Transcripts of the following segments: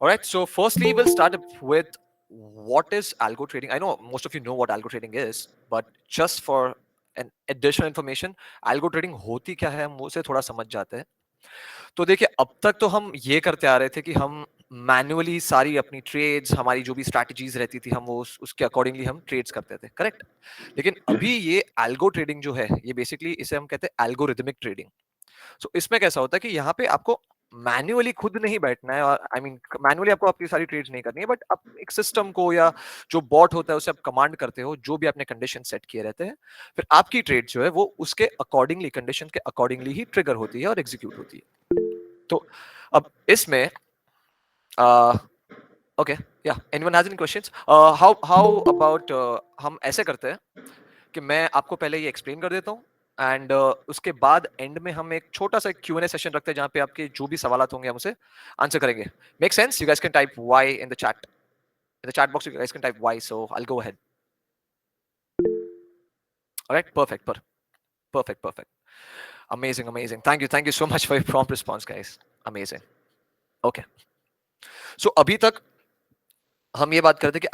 All right. So firstly, we'll start up with what is algo trading. I know most of you know what algo trading is, but just for an additional information, algo trading होती क्या है, हम उसे थोड़ा समझ जाते हैं. तो देखिए, अब तक तो हम ये करते आ रहे थे कि हम मैन्युअली सारी अपनी ट्रेड्स, हमारी जो भी स्ट्रैटेजीज रहती थी, हम वो उसके अकॉर्डिंगली हम ट्रेड्स करते थे, करेक्ट. लेकिन अभी ये एल्गो ट्रेडिंग जो है, ये बेसिकली इसे हम कहते हैं एल्गोरिथमिक ट्रेडिंग. सो इसमें कैसा होता है कि यहाँ पे आपको मैन्युअली खुद नहीं बैठना है, और आई मीन मैन्युअली आपको आपकी सारी ट्रेड्स नहीं करनी है, बट आप एक सिस्टम को या जो बॉट होता है उसे आप कमांड करते हो, जो भी आपने कंडीशन सेट किए रहते हैं, फिर आपकी ट्रेड जो है वो उसके अकॉर्डिंगली, कंडीशन के अकॉर्डिंगली ही ट्रिगर होती है और एग्जीक्यूट होती है. तो अब इसमें ओके, या anyone has any questions? How how about हम ऐसे करते हैं कि मैं आपको पहले ये एक्सप्लेन कर देता हूँ, एंड उसके बाद एंड में हम एक छोटा सा Q&A सेशन रखते हैं, जहाँ पे आपके जो भी सवाल होंगे हम उसे आंसर करेंगे. Make sense? You guys can type Y in the chat, in the chat box you guys can type Y, so I'll go ahead. All right, perfect. Amazing. Thank you so much for your prompt response, guys. Amazing. Okay, so अभी तक हम ये बात करते हैं कि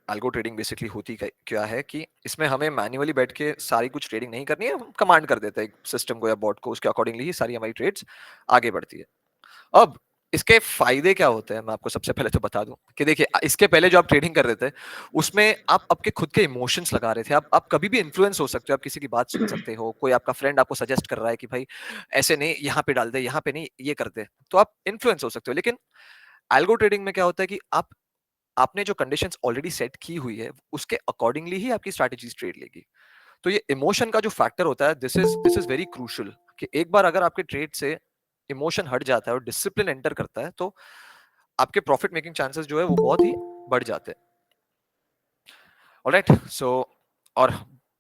algo trading basically होती क्या है, कि इसमें हमें मैन्युअली बैठ के सारी कुछ ट्रेडिंग नहीं करनी है, हम कमांड कर देते हैं सिस्टम को या बॉट को, उसके अकॉर्डिंगली ही सारी हमारी ट्रेड्स आगे बढ़ती है. अब इसके फायदे क्या होते हैं, मैं आपको सबसे पहले तो बता दूं कि देखिए, इसके पहले जो आप ट्रेडिंग कर रहे थे उसमें आप आपके खुद के इमोशंस लगा रहे थे. आप कभी भी इन्फ्लुएंस हो सकते हो, आप किसी की बात सुन सकते हो, कोई आपका फ्रेंड आपको सजेस्ट कर रहा है कि भाई ऐसे नहीं, यहाँ पे डाल दे, यहाँ पे नहीं, ये कर दे, तो आप इन्फ्लुएंस हो सकते हो. लेकिन एल्गो ट्रेडिंग में क्या होता है कि आपने जो कंडीशंस ऑलरेडी सेट की हुई है उसके अकॉर्डिंगली ही आपकी स्ट्रैटेजीज ट्रेड लेगी. तो ये इमोशन का जो फैक्टर होता है, दिस इज वेरी क्रूशियल, कि एक बार अगर आपके ट्रेड से इमोशन हट जाता है और डिसिप्लिन एंटर करता है, तो आपके प्रॉफिट मेकिंग चांसेस जो है वो बहुत ही बढ़ जाते हैं. ऑलराइट, सो और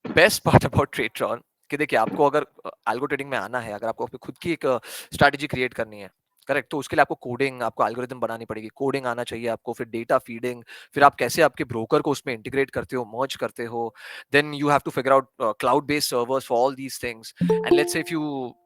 बेस्ट पार्ट अबाउट ट्रेडट्रॉन कि देखिए, आपको अगर एल्गो ट्रेडिंग में आना है, अगर आपको अपनी खुद की एक स्ट्रैटेजी क्रिएट करनी है, करेक्ट, तो उसके लिए आपको कोडिंग, आपको एल्गोरिथम बनानी पड़ेगी, कोडिंग आना चाहिए आपको, फिर डेटा फीडिंग, फिर आप कैसे आपके ब्रोकर को उसमें इंटीग्रेट करते हो, मर्ज करते हो, then you have to figure out cloud based servers for all these things. And let's say if you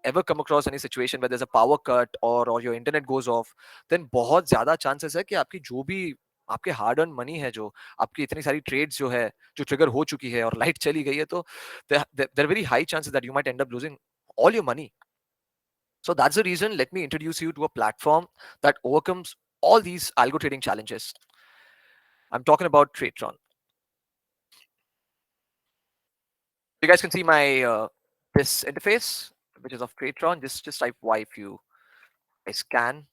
ever come across any situation where there is a power cut और your internet goes off, then बहुत ज्यादा chances है कि आपकी जो भी आपके hard earn money है, जो आपकी इतनी सारी ट्रेड्स जो है जो ट्रिगर हो चुकी है और लाइट चली गई है, तो there are very high chances that you might end up losing all your money. So that's the reason, let me introduce you to a platform that overcomes all these algo trading challenges. I'm talking about Tradetron. You guys can see my this interface, which is of Tradetron. Just type Y if you guys can.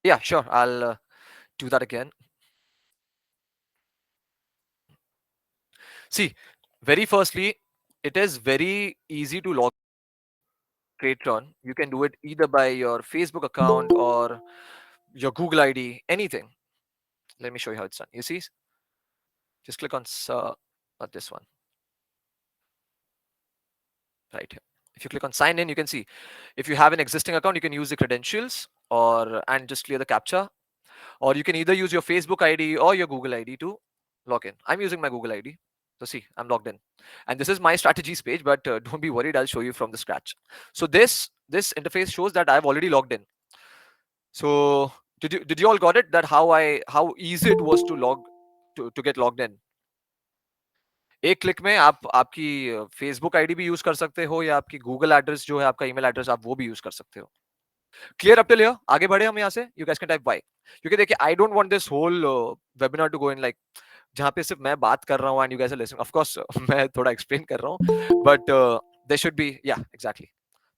Yeah, sure. I'll do that again. See, very firstly, it is very easy to log Tradetron. You can do it either by your Facebook account or your Google ID, anything. Let me show you how it's done. You see, just click on not this one, right here. If you click on sign in, you can see if you have an existing account, you can use the credentials or and just clear the captcha, or you can either use your Facebook ID or your Google ID to log in. I'm using my Google ID. So see, I'm logged in, and this is my strategies page, but don't be worried, I'll show you from the scratch. So this interface shows that I've already logged in. So did you all got it, that how easy it was to get logged in? एक click में आप आपकी Facebook ID भी use कर सकते हो, या आपकी गूगल एड्रेस जो है, आपका ईमेल एड्रेस, आप वो भी यूज कर सकते हो. Clear up till here? आगे बढ़े हम यहाँ से. You guys can type Y, क्योंकि देखिए, I don't want this whole webinar to go in like जहाँ पे सिर्फ मैं बात कर रहा हूँ and you guys are listening. Of course मैं थोड़ा एक्सप्लेन कर रहा हूँ, बट देयर शुड बी, या exactly,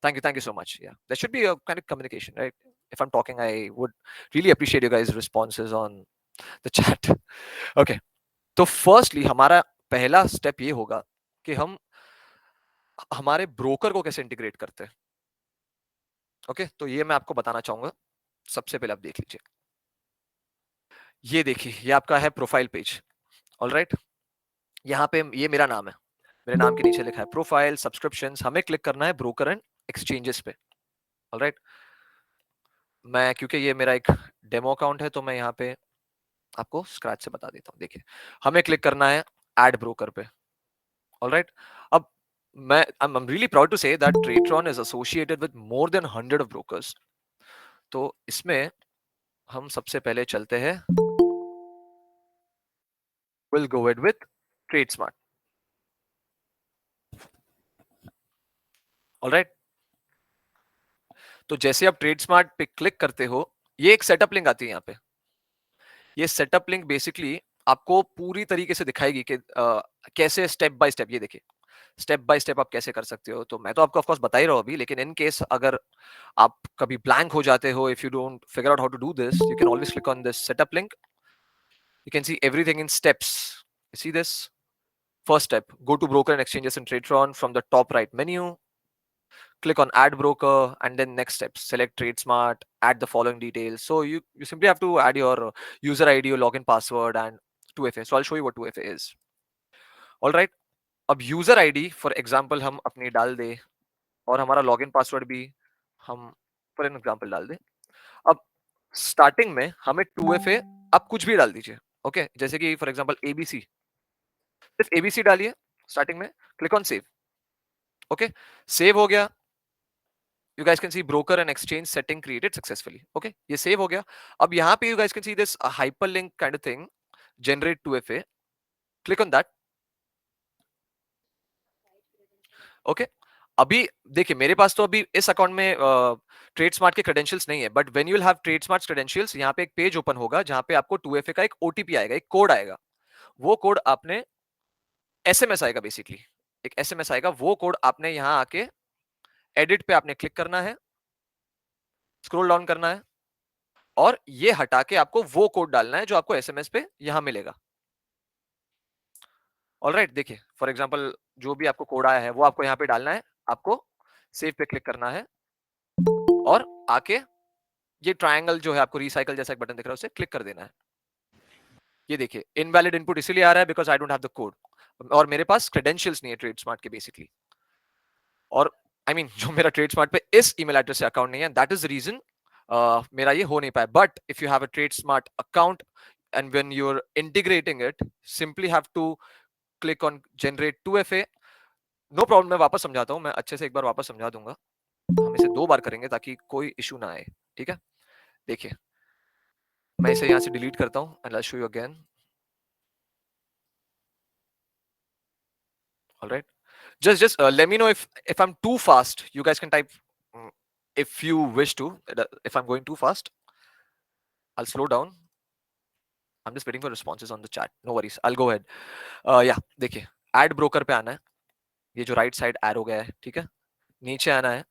thank you so much. Yeah, there should be a kind of communication, right? If I'm talking, I would really appreciate you guys responses on the chat. Okay, तो firstly हमारा पहला step ये होगा कि हम हमारे broker को कैसे इंटीग्रेट करते हैं. ओके, तो ये मैं आपको बताना चाहूंगा. सबसे पहले आप देख लीजिए, ये देखिए, ये आपका है प्रोफाइल पेज. ऑलराइट, यहाँ पे ये मेरा नाम है, मेरे नाम के नीचे लिखा है प्रोफाइल सब्सक्रिप्शंस. हमें क्लिक करना है ब्रोकर एंड एक्सचेंजेस पे. ऑलराइट, मैं क्योंकि ये मेरा एक डेमो अकाउंट है, तो मैं यहाँ पे आपको स्क्रैच से बता देता हूँ. देखिए, हमें क्लिक करना है ऐड ब्रोकर पे. ऑलराइट, अब I'm really proud to say that Tradetron is associated with more than 100 of brokers. तो इसमें हम सबसे पहले चलते हैं, will go it with trade smart. Alright, तो जैसे आप ट्रेड स्मार्ट पे क्लिक करते हो, ये एक सेटअप लिंक आती है यहाँ पे। ये सेटअप लिंक बेसिकली आपको पूरी तरीके से दिखाएगी कि कैसे स्टेप बाय स्टेप, ये देखिए स्टेप बाय स्टेप आप कैसे कर सकते हो। तो मैं तो आपको ऑफ कोर्स बता ही रहा हूं अभी, लेकिन इन केस अगर आप कभी ब्लैंक हो जाते हो, if you don't figure out how to do this, you can always click on this setup link. You can see everything in steps. You see this? First step, go to broker and exchanges in Tradetron from the top right menu. Click on add broker, and then next step, select TradeSmart, add the following details. So you simply have to add your user ID, your login password, and 2FA. So I'll show you what 2FA is. All right. अब user ID for example हम अपनी डाल दे, और हमारा login password भी हम for an example डाल दे। अब स्टार्टिंग में हमें 2FA आप कुछ भी डाल दीजिए। ओके, जैसे कि फॉर एग्जांपल ABC, सिर्फ ABC डालिए स्टार्टिंग में, click on save. Okay, save हो गया। You guys can see broker and exchange setting created successfully. Okay, ये सेव हो गया। अब यहाँ पे you guys can see this hyperlink kind of thing, generate 2FA. Click on that. Okay, अभी देखिए मेरे पास तो अभी इस अकाउंट में ट्रेड स्मार्ट के क्रेडेंशियल्स नहीं है, but when you will have trade smart credentials, यहाँ पे एक पेज ओपन होगा जहाँ पे आपको 2FA का एक OTP आएगा, एक कोड आएगा। वो कोड आपने, SMS आएगा बेसिकली, एक SMS आएगा। वो कोड आपने यहाँ आके एडिट पे आपने क्लिक करना है, स्क्रॉल डाउन करना है, और ये हटा के आपको वो कोड डालना है जो आपको एसएमएस पे यहां मिलेगा। ऑलराइट, देखिए फॉर एग्जांपल जो भी आपको कोड आया है वो आपको यहाँ पे डालना है, आपको सेव पे क्लिक करना है, और आके ये ट्रायंगल जो है आपको रिसाइकल जैसा एक बटन दिख रहा है उसे क्लिक कर देना है। ये देखिए इनवैलिड इनपुट इसीलिए आ रहा है because I don't have the code, और मेरे पास क्रेडेंशियल्स नहीं है ट्रेड स्मार्ट के बेसिकली। और आई मीन जो मेरा ट्रेड स्मार्ट पे इस ईमेल एड्रेस से अकाउंट नहीं है, दैट इज द रीजन मेरा ये हो नहीं पाया। But if you have a trade smart account and when you're integrating it, simply have to click on generate 2FA. No problem, मैं वापस समझाता हूँ, मैं अच्छे से एक बार वापस समझा दूंगा। हम इसे 2 बार करेंगे ताकि कोई इशू ना आए। ठीक है, देखिए मैं इसे यहाँ से डिलीट करता हूँ and I show you again. Alright, just let me know if I'm too fast. You guys can type if you wish to. If I'm going too fast, I'll slow down. I'm just waiting for responses on the chat. No worries, I'll go ahead. Yeah, देखिए add broker पे आना है, ये जो right side arrow गया है, ठीक है, नीचे आना है,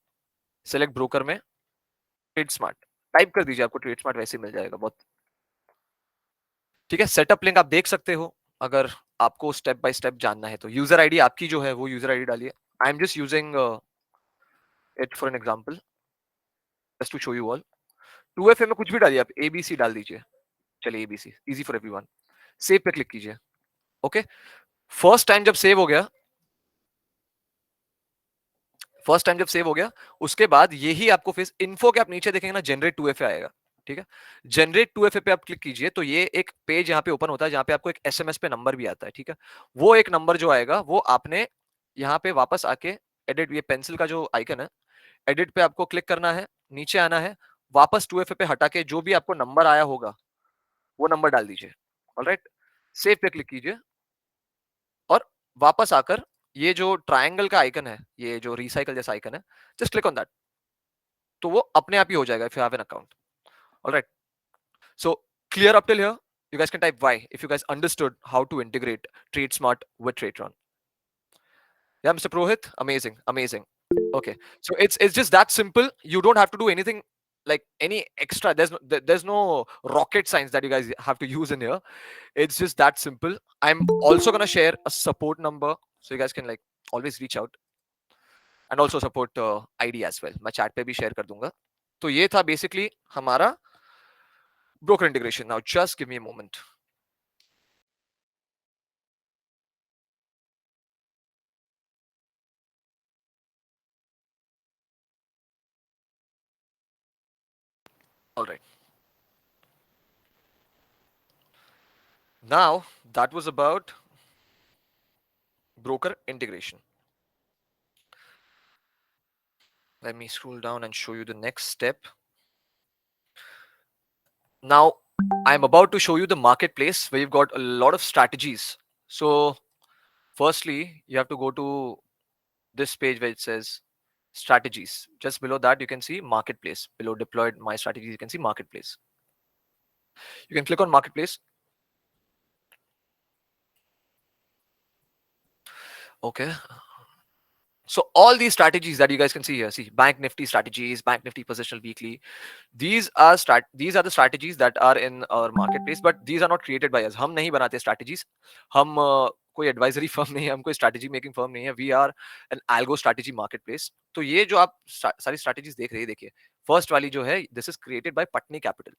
सेलेक्ट ब्रोकर में ट्रेड स्मार्ट टाइप कर दीजिए, आपको ट्रेड स्मार्ट वैसे मिल जाएगा बहुत। ठीक है, सेटअप लिंक आप देख सकते हो अगर आपको स्टेप बाय स्टेप जानना है तो। यूजर आईडी आपकी जो है वो यूजर आईडी डालिए। I am just using it for an example just to show you all. 2FA में कुछ भी डालिए, आप ABC डाल दीजिए। चलिए ABC, easy for everyone. Save पे क्लिक कीजिए। ओके, फर्स्ट टाइम जब सेव हो गया, फर्स्ट टाइम जब सेव हो गया, उसके बाद यही आपको फिर इन्फो के आप नीचे देखेंगे ना, जनरेट 2FA आएगा। ठीक है, जनरेट 2FA पे आप क्लिक कीजिए तो ये एक पेज यहाँ पे ओपन होता है जहाँ पे आपको एक SMS पे नंबर भी आता है। ठीक है, वो एक नंबर जो आएगा वो आपने यहाँ पे वापस आके एडिट, ये पेंसिल का जो आइकन है, एडिट पे आपको क्लिक करना है, नीचे आना है, वापस 2FA पे हटा के जो भी आपको नंबर आया होगा वो नंबर डाल दीजिए। ऑलराइट, सेव पे क्लिक कीजिए, और वापस आकर ये जो ट्रायंगल का आइकन है, ये जो रिसाइकल जैसा आइकन है, जस्ट क्लिक ऑन दैट, तो वो अपने आप ही हो जाएगा if you have an account. Alright, so clear up till here? You guys can type Y if you guys understood how to integrate TradeSmart with TradeRun. Yeah, Mr. Prohit, amazing, amazing. Okay, so it's just that simple. You don't have to do anything like any extra. There's no rocket science that you guys have to use in here. It's just that simple. I'm also gonna share a support number so you guys can like always reach out, and also support ID as well. मैं chat पे भी share कर दूंगा। तो ये था basically हमारा broker integration. Now just give me a moment. All right. Now that was about broker integration. Let me scroll down and show you the next step. Now, I'm about to show you the marketplace where you've got a lot of strategies. So, firstly, you have to go to this page where it says strategies. Just below that, you can see marketplace. Below deployed my strategies, you can see marketplace. You can click on marketplace. Okay. So all these strategies that you guys can see here, see Bank Nifty strategies, Bank Nifty positional weekly, these are the strategies that are in our marketplace, but these are not created by us. हम नहीं बनाते strategies. हम कोई advisory firm नहीं है, हम कोई strategy making firm नहीं है. We are an algo strategy marketplace. तो ये जो आप सारी strategies देख रहे हैं, देखिए फर्स्ट वाली जो है, this is created by Patni Capital.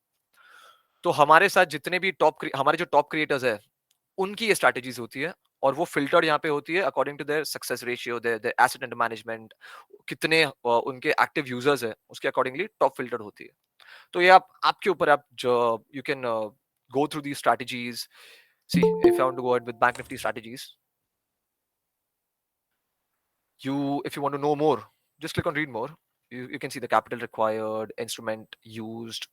तो हमारे साथ जितने भी हमारे जो टॉप क्रिएटर्स है, उनकी ये स्ट्रैटेजीज होती है और वो फिल्टर्ड यहाँ पे होती है according to their success ratio, their asset under management, कितने उनके एक्टिव यूजर्स है, उसके अकॉर्डिंगली टॉप फिल्टर होती है. तो ये आप आपके ऊपर, आप जो you can go through these strategies. See, if I want to go ahead with Bank Nifty strategies, if you want to know more, just click on read more. You can see the capital required, instrument used,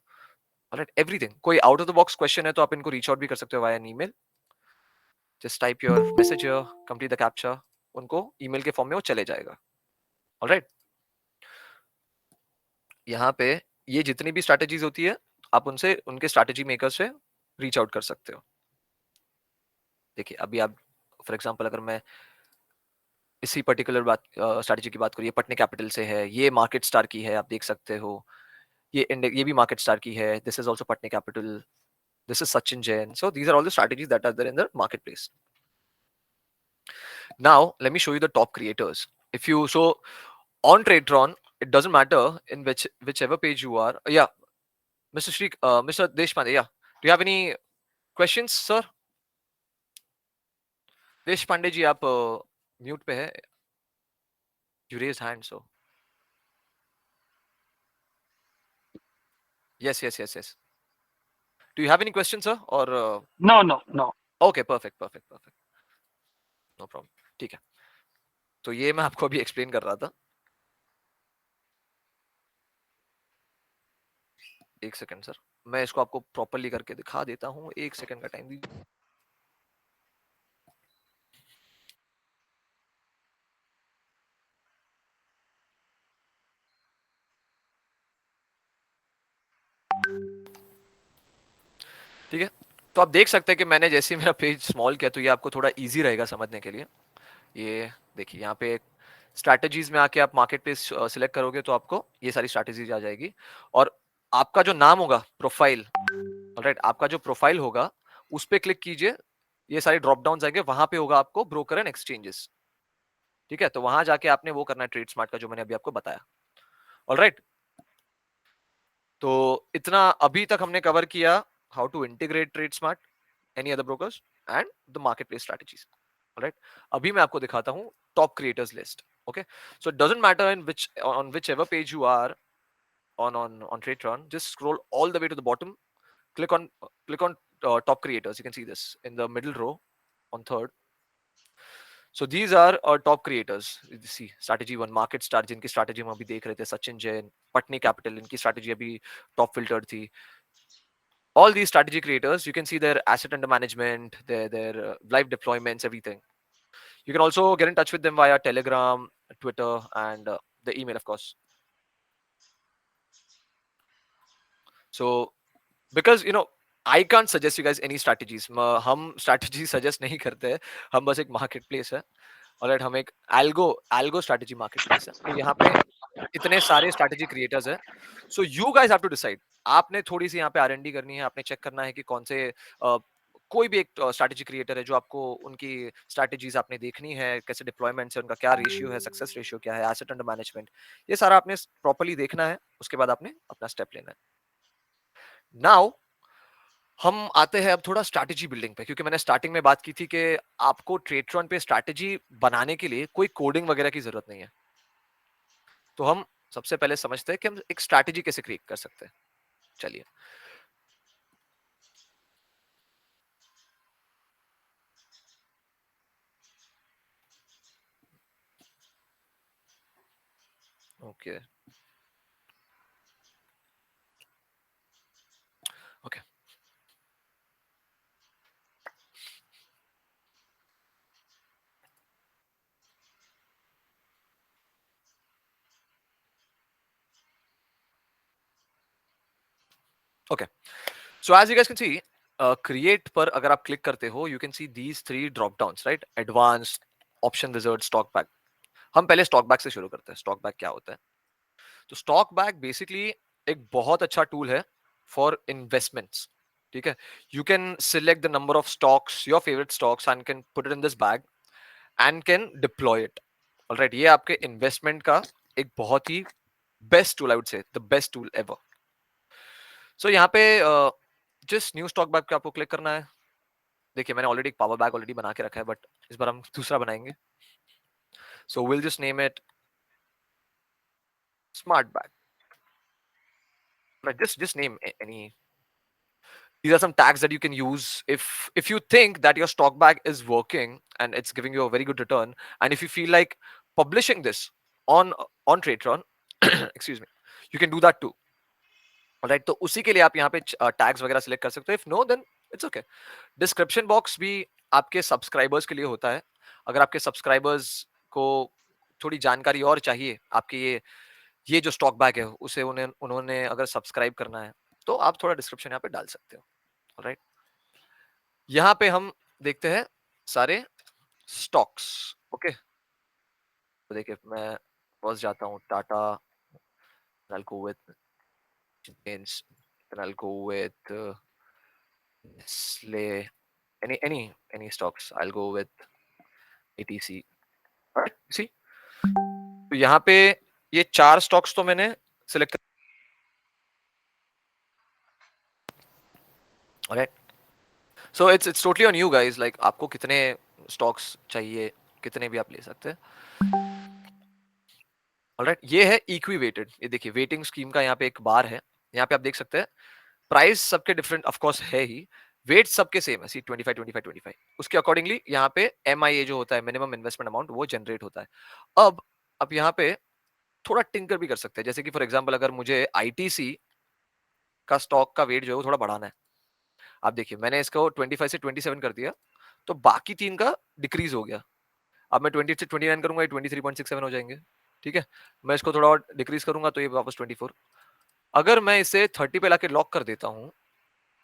alright, everything. कोई out of the box question है तो आप इनको reach out भी कर सकते हो via an email. Just type your message here, complete the captcha, उनको email के form में वो चले जाएगा. Alright. यहाँ पे ये जितनी भी strategies होती है, आप उनसे उनके strategy maker से reach out कर सकते हो. देखिए अभी आप फॉर एग्जांपल अगर मैं इसी पर्टिकुलर बात स्ट्रैटेजी की बात करूँ, ये पटनी कैपिटल से है, ये मार्केट स्टार की है, आप देख सकते हो. ये भी मार्केट स्टार की है. This is also Patni capital. This is Sachin Jain. So these are all the strategies that are there in the marketplace. Now let me show you the top creators. If you so on Tradetron, it doesn't matter in whichever page you are. Yeah, Mr. Deshpande. Yeah, do you have any questions, sir? Deshpande ji, आप mute पे है. You raised hand, so yes, yes, yes, yes. Do you have any questions, sir? Or No. okay, perfect, perfect, perfect. No problem. ठीक है. तो ये मैं आपको अभी एक्सप्लेन कर रहा था. एक सेकंड सर, मैं इसको आपको प्रॉपर्ली करके दिखा देता हूँ. एक सेकंड का टाइम दीजिए. ठीक है. तो आप देख सकते हैं कि मैंने जैसे ही मेरा पेज स्मॉल किया तो ये आपको थोड़ा इजी रहेगा समझने के लिए. ये देखिए यहाँ पे स्ट्रैटेजीज में आके आप मार्केट प्लेस सिलेक्ट करोगे तो आपको ये सारी स्ट्रैटेजीज आ जाएगी. और आपका जो नाम होगा प्रोफाइल, ऑलराइट, आपका जो प्रोफाइल होगा उस पे क्लिक कीजिए. ये सारे ड्रॉप डाउन आएंगे, वहां पे होगा आपको ब्रोकर एंड एक्सचेंजेस. ठीक है, तो वहां जाके आपने वो करना है ट्रेड स्मार्ट का जो मैंने अभी आपको बताया. ऑलराइट. तो इतना अभी तक हमने कवर किया, how to integrate trade smart, any other brokers and the market place strategies. Alright. अभी मैं आपको दिखाता हूँ top creators list. Okay. So it doesn't matter in whichever page you are on Tradetron, just scroll all the way to the bottom, click on top creators. You can see this in the middle row on third. So these are our top creators. You see strategy one, market star, जिनकी strategy हम अभी देख रहे थे, Sachin Jain, Patni capital, इनकी strategy अभी top filtered थी. All these strategy creators, you can see their asset under management, their live deployments, everything. You can also get in touch with them via Telegram, Twitter, and the email, of course. So because I can't suggest you guys any strategies. हम strategy suggest नहीं करते हैं. हम बस एक marketplace है. Alright, हम एक एल्गो स्ट्रैटेजी मार्केटप्लेस है. तो यहाँ पे इतने सारे स्ट्रैटेजी क्रिएटर्स हैं. So you guys have to decide. आपने थोड़ी सी यहाँ पे आर&डी करनी है. आपने चेक करना है कि कौन से कोई भी एक स्ट्रैटेजी क्रिएटर है जो आपको उनकी स्ट्रैटेजीज आपने देखनी है, कैसे डिप्लॉयमेंट है, उनका क्या रेशियो है, सक्सेस रेशियो क्या है, एसेट अंडर मैनेजमेंट, ये सारा आपने प्रॉपर्ली देखना है. उसके बाद आपने अपना स्टेप लेना है. नाउ हम आते हैं अब थोड़ा स्ट्रैटेजी बिल्डिंग पे, क्योंकि मैंने स्टार्टिंग में बात की थी कि आपको ट्रेडट्रॉन पे स्ट्रैटेजी बनाने के लिए कोई कोडिंग वगैरह की जरूरत नहीं है. तो हम सबसे पहले समझते हैं कि हम एक स्ट्रैटेजी कैसे क्रिएट कर सकते हैं. चलिए. Okay. Okay okay so as you guys can see create पर अगर आप क्लिक करते हो you can see these three drop downs right advance option wizard stock back हम पहले स्टॉक बैक से शुरू करते हैं स्टॉक बैक क्या होता है तो स्टॉक बैक बेसिकली एक बहुत अच्छा टूल है फॉर इन्वेस्टमेंट्स ठीक है you can select the number of stocks your favourite stocks and can put it in this bag and can deploy it alright ये आपके इन्वेस्टमेंट का एक बहुत ही best tool I would say the best tool ever so यहाँ पे जिस new stock bag पे आपको क्लिक करना है देखिए मैंने ऑलरेडी एक पावर बैग ऑलरेडी बना के रखा है बट इस बार हम दूसरा बनाएंगे so will just name it smart bag right just name any these are some tags that you can use if you think that your stock bag is working and it's giving you a very good return and if you feel like publishing this on Tradetron excuse me you can do that too right तो उसी के लिए आप यहाँ पे tags वगैरह select कर सकते हो if no then it's okay description box भी आपके सब्सक्राइबर्स के लिए होता है अगर आपके सब्सक्राइबर्स को थोड़ी जानकारी और चाहिए आपके ये जो स्टॉक बैग है उसे उन्होंने अगर सब्सक्राइब करना है तो आप थोड़ा डिस्क्रिप्शन यहाँ पे डाल सकते हो राइट यहाँ पे हम देखते हैं सारे स्टॉक्स ओके तो देखिए मैं फर्स्ट जाता हूँ Tata I'll go with James then I'll go with Nestle any stocks I'll go with ATC alright see तो यहाँ पे ये चार स्टॉक्स तो मैंने select alright so it's totally on you guys like आपको कितने स्टॉक्स चाहिए कितने भी आप ले सकते हैं ऑलराइट ये है इक्वी वेटेड ये देखिए वेटिंग स्कीम का यहाँ पे एक बार है यहाँ पे आप देख सकते हैं प्राइस सबके डिफरेंट ऑफ कोर्स है ही वेट सबके सेम है सी 25 25 25 उसके अकॉर्डिंगली यहाँ पे MIA जो होता है मिनिमम इन्वेस्टमेंट अमाउंट वो जनरेट होता है अब आप यहाँ पे थोड़ा टिंकर भी कर सकते हैं जैसे कि फॉर एग्जांपल अगर मुझे ITC का स्टॉक का वेट जो है वो थोड़ा बढ़ाना है आप देखिए मैंने इसको 25 से 27 कर दिया तो बाकी तीन का डिक्रीज हो गया अब मैं 20 से 29 करूंगा ये 23.67 हो जाएंगे ठीक है मैं इसको थोड़ा और डिक्रीज करूंगा तो ये वापस 24 अगर मैं इसे 30 पे लाके लॉक कर देता हूं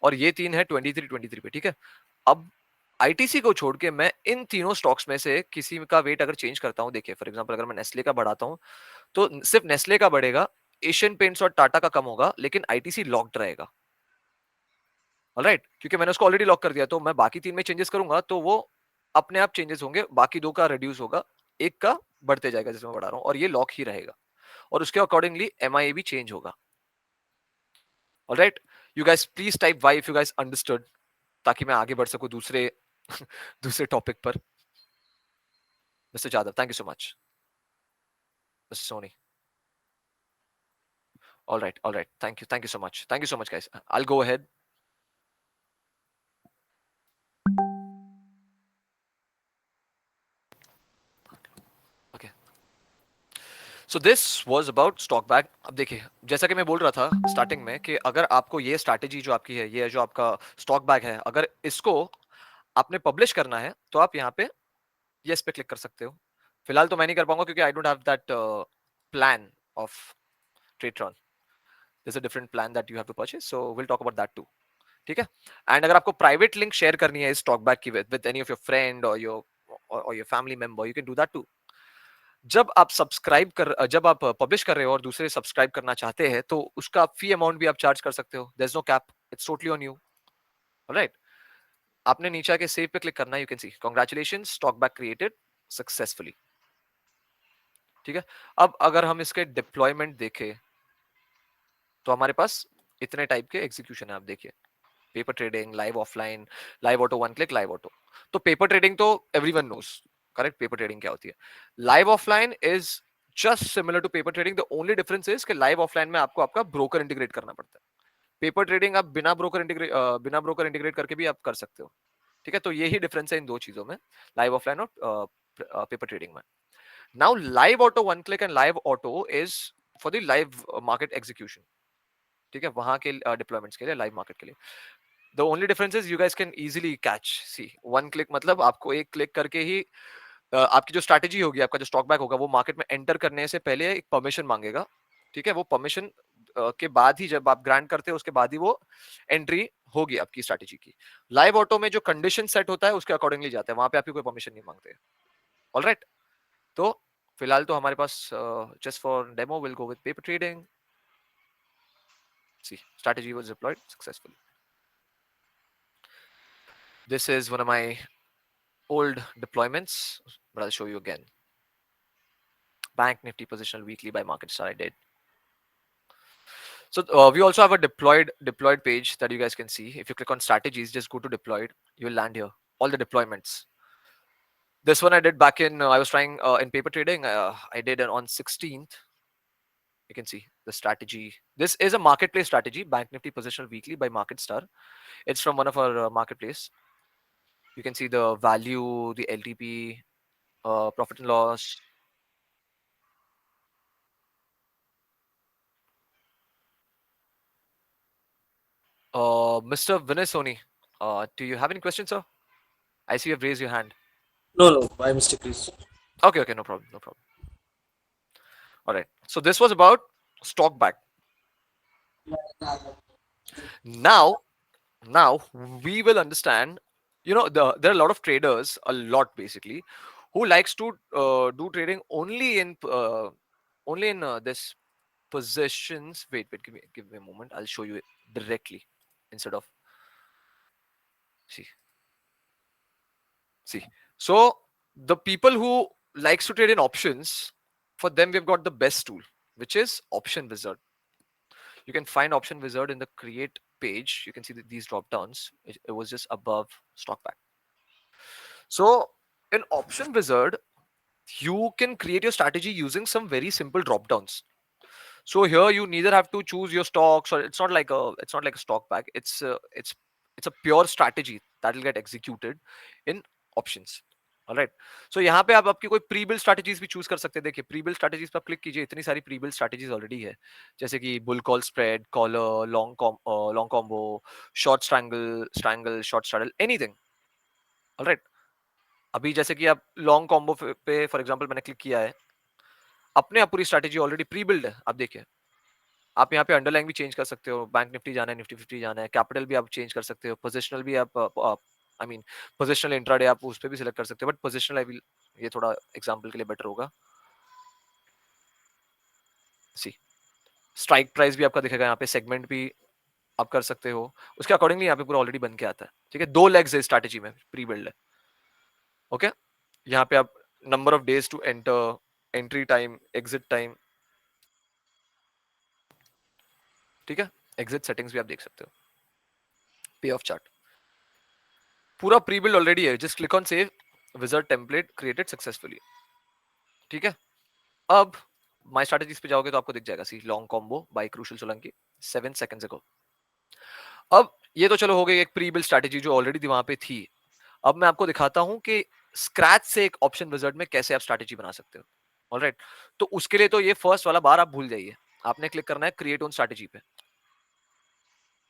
और ये तीन है 23 पे ठीक है अब ITC को छोड़ के मैं इन तीनों स्टॉक्स में से किसी का वेट अगर चेंज करता हूं देखिए फॉर एग्जांपल अगर मैं नेस्ले का बढ़ाता हूं तो सिर्फ नेस्ले का बढ़ेगा एशियन पेंट्स और टाटा का कम होगा लेकिन ITC लॉक्ड रहेगा ऑलराइट क्योंकि मैंने उसको ऑलरेडी लॉक कर दिया तो मैं बाकी तीन में चेंजेस करूंगा तो वो अपने आप चेंजेस होंगे बाकी दो का रिड्यूस होगा एक का बढ़ते जाएगा जैसे मैं बढ़ा रहा हूँ और ये लॉक ही रहेगा और उसके अकॉर्डिंगली MIA भी चेंज होगा alright you guys please type Y if you guys understood ताकि मैं आगे बढ़ सकूं दूसरे दूसरे टॉपिक पर mister Jadhav thank you so much mister Soni all right thank you so much guys I'll go ahead okay so this was about stock bag अब देखिए जैसा कि मैं बोल रहा था स्टार्टिंग में कि अगर आपको ये स्ट्रैटेजी जो आपकी है ये जो आपका स्टॉक बैग है अगर इसको आपने पब्लिश करना है तो आप यहाँ पे यस पे क्लिक कर सकते हो फिलहाल तो मैं नहीं कर पाऊंगा क्योंकि I don't have that plan of Tradetron there's a different plan that you have to purchase so we'll talk about that too ठीक है एंड अगर आपको प्राइवेट लिंक शेयर करनी है इस स्टॉक बैग की with any of your friend और your family member you can do that too जब आप पब्लिश कर रहे हो और दूसरे सब्सक्राइब करना चाहते हैं तो उसका फी अमाउंट भी आप चार्ज कर सकते हो there is no cap it's totally on you alright आपने नीचे आके सेव पे क्लिक करना है you can see congratulations stock bag created successfully ठीक है अब अगर हम इसके डिप्लॉयमेंट देखें तो हमारे पास इतने टाइप के एग्जीक्यूशन है आप देखिए paper trading live offline live auto one click live auto तो पेपर ट्रेडिंग तो everyone knows correct paper trading क्या होती है live offline is just similar to paper trading the only difference is कि लाइव ऑफलाइन में आपको आपका broker integrate करना पड़ता है पेपर ट्रेडिंग आप बिना ब्रोकर इंटीग्रेट करके भी आप कर सकते हो ठीक है तो यही डिफरेंस है इन दो चीजों में लाइव ऑफलाइन और पेपर ट्रेडिंग में now live auto one click and live auto is for the live market execution ठीक है, वहां के डिप्लॉयमेंट्स के लिए, लाइव मार्केट के लिए। The only difference is you guys can easily catch, see one click, मतलब आपको एक क्लिक करके ही आपकी जो स्ट्रैटेजी होगी, आपका जो स्टॉक बैक होगा, वो मार्केट में एंटर करने से पहले एक परमिशन मांगेगा। ठीक है, वो परमिशन के बाद ही, जब आप ग्रांट करते हो उसके बाद ही वो एंट्री होगी आपकी स्ट्रैटेजी की। लाइव ऑटो में जो कंडीशन सेट होता है उसके अकॉर्डिंगली जाता है, वहां पे आपकी कोई परमिशन नहीं मांगते। ऑलराइट, तो फिलहाल तो हमारे पास just for demo will go with paper trading. See strategy was deployed successfully. This is one of my old deployments, but I'll show you again. Bank Nifty positional weekly by market star I did. So we also have a deployed page that you guys can see. If you click on strategies, just go to deployed, you'll land here. All the deployments. This one I did back in, I was trying in paper trading. I did it on 16th. You can see the strategy. This is a marketplace strategy, Bank Nifty positional weekly by market star. It's from one of our marketplace. You can see the value, the LTP, profit and loss. Mr. Vinay Soni, do you have any questions, sir? I see you have raised your hand. No, no, by mistake, please. Okay, okay, no problem, no problem. All right. So this was about stock back. Now, now we will understand. There are a lot of traders, a lot basically, who likes to do trading only in this positions. Wait, give me a moment. I'll show you it directly instead of see. See, so the people who likes to trade in options, for them we've got the best tool, which is Option Wizard. You can find Option Wizard in the create page. You can see these drop downs. It was just above stock back. So in Option Wizard, you can create your strategy using some very simple drop downs. So here you neither have to choose your stocks, or it's not like a stock back. It's a pure strategy that will get executed in options. Alright, so यहाँ पे आप आपकी कोई pre build strategies भी choose कर सकते हैं। देखिए प्री बिल्ड स्ट्रैटेजीज पे आप क्लिक कीजिए, इतनी सारी प्री बिल्ड स्ट्रैटेजीज ऑलरेडी है, जैसे कि bull call spread, collar, long combo, short strangle, short straddle, anything. Alright, अभी जैसे कि आप लॉन्ग कॉम्बो पे फॉर एग्जांपल मैंने क्लिक किया है, अपने आप पूरी स्ट्रैटेजी ऑलरेडी प्री बिल्ड है। आप देखिए, आप यहाँ पे अंडरलाइन भी चेंज कर सकते हो, बैंक निफ्टी जाना है, निफ्टी 50 जाना है, कैपिटल भी आप चेंज कर सकते हो, पोजिशनल भी आप आई मीन पोजिशनल इंट्राडे आप उस पर भी सिलेक्ट कर सकते हो, बट पोजिशनल आई विल, ये थोड़ा एग्जांपल के लिए बेटर होगा। सी स्ट्राइक प्राइस भी आपका दिखेगा यहाँ पे, सेगमेंट भी आप कर सकते हो, उसके अकॉर्डिंगली यहाँ पे पूरा ऑलरेडी बन के आता है। ठीक है, 2 लेग्स है स्ट्रैटेजी में, प्री बिल्ड है। ओके, यहाँ पे आप number of days to enter, entry time, exit time, ठीक है, एग्जिट सेटिंग्स भी आप देख सकते हो, पे ऑफ चार्ट, पूरा प्री बिल्ड ऑलरेडी है। Just click on save, wizard template created successfully. ठीक है, अब माय स्ट्रैटेजीज पे जाओगे तो आपको दिख जाएगा, see long combo by crucial Solanki 7 seconds ago. अब ये तो चलो हो गई एक प्री बिल्ड स्ट्रैटेजी जो ऑलरेडी थी वहां पे थी। अब मैं आपको दिखाता हूं कि स्क्रैच से एक ऑप्शन विजार्ड में कैसे आप स्ट्रैटेजी बना सकते हो। ऑलराइट, तो उसके लिए तो ये फर्स्ट वाला बार आप भूल जाइए, आपने क्लिक करना है क्रिएट ऑन स्ट्रैटेजी पे।